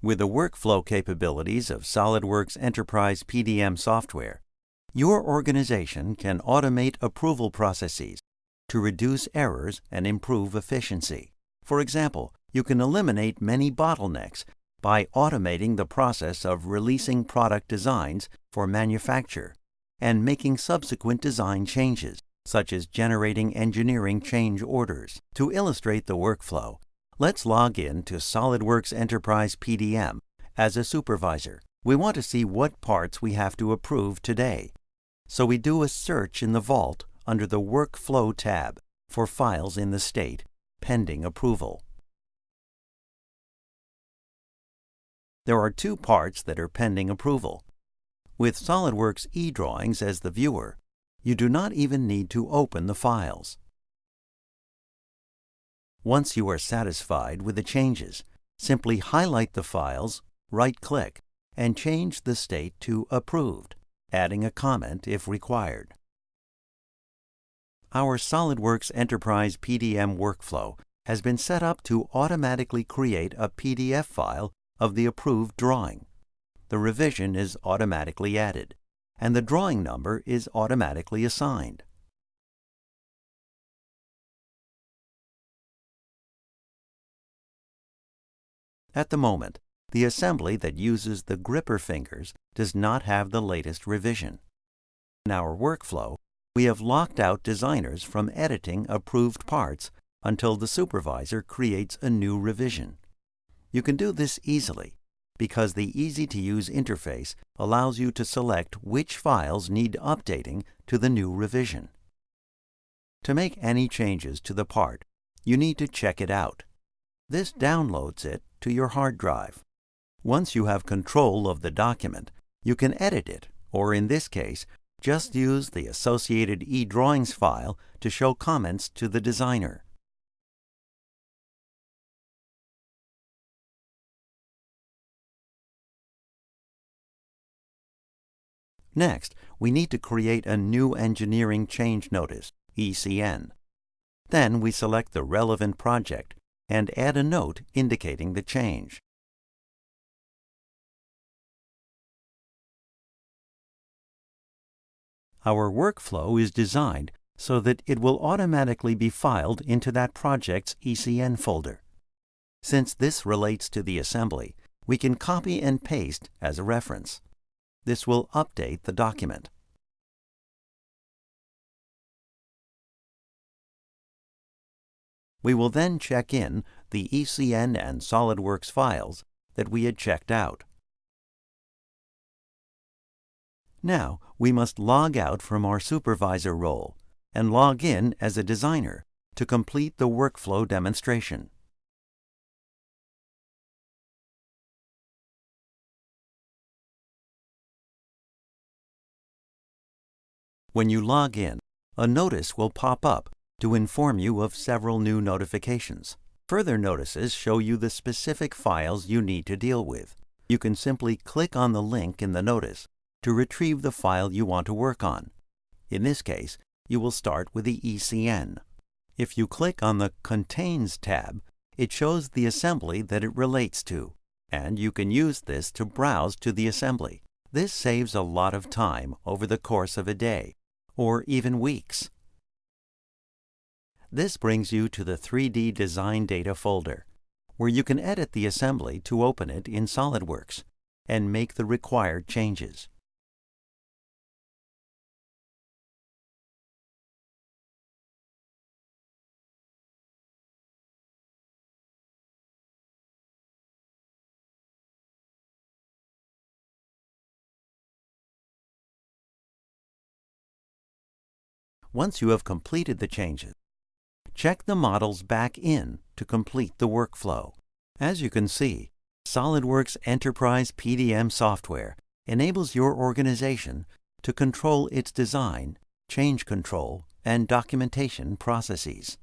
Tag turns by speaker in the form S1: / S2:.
S1: With the workflow capabilities of SOLIDWORKS Enterprise PDM software, your organization can automate approval processes to reduce errors and improve efficiency. For example, you can eliminate many bottlenecks by automating the process of releasing product designs for manufacture and making subsequent design changes, such as generating engineering change orders. To illustrate the workflow, let's log in to SOLIDWORKS Enterprise PDM as a supervisor. We want to see what parts we have to approve today. So we do a search in the Vault under the Workflow tab for files in the state pending approval. There are 2 parts that are pending approval. With SOLIDWORKS eDrawings as the viewer, you do not even need to open the files. Once you are satisfied with the changes, simply highlight the files, right-click, and change the state to Approved, adding a comment if required. Our SOLIDWORKS Enterprise PDM workflow has been set up to automatically create a PDF file of the approved drawing. The revision is automatically added, and the drawing number is automatically assigned. At the moment, the assembly that uses the gripper fingers does not have the latest revision. In our workflow, we have locked out designers from editing approved parts until the supervisor creates a new revision. You can do this easily because the easy-to-use interface allows you to select which files need updating to the new revision. To make any changes to the part, you need to check it out. This downloads it to your hard drive. Once you have control of the document, you can edit it, or in this case, just use the associated eDrawings file to show comments to the designer. Next, we need to create a new engineering change notice, ECN. Then we select the relevant project and add a note indicating the change. Our workflow is designed so that it will automatically be filed into that project's ECN folder. Since this relates to the assembly, we can copy and paste as a reference. This will update the document. We will then check in the ECN and SOLIDWORKS files that we had checked out. Now, we must log out from our supervisor role and log in as a designer to complete the workflow demonstration. When you log in, a notice will pop up to inform you of several new notifications. Further notices show you the specific files you need to deal with. You can simply click on the link in the notice to retrieve the file you want to work on. In this case, you will start with the ECN. If you click on the Contains tab, it shows the assembly that it relates to, and you can use this to browse to the assembly. This saves a lot of time over the course of a day, or even weeks. This brings you to the 3D Design Data folder, where you can edit the assembly to open it in SOLIDWORKS and make the required changes. Once you have completed the changes, check the models back in to complete the workflow. As you can see, SOLIDWORKS Enterprise PDM software enables your organization to control its design, change control, and documentation processes.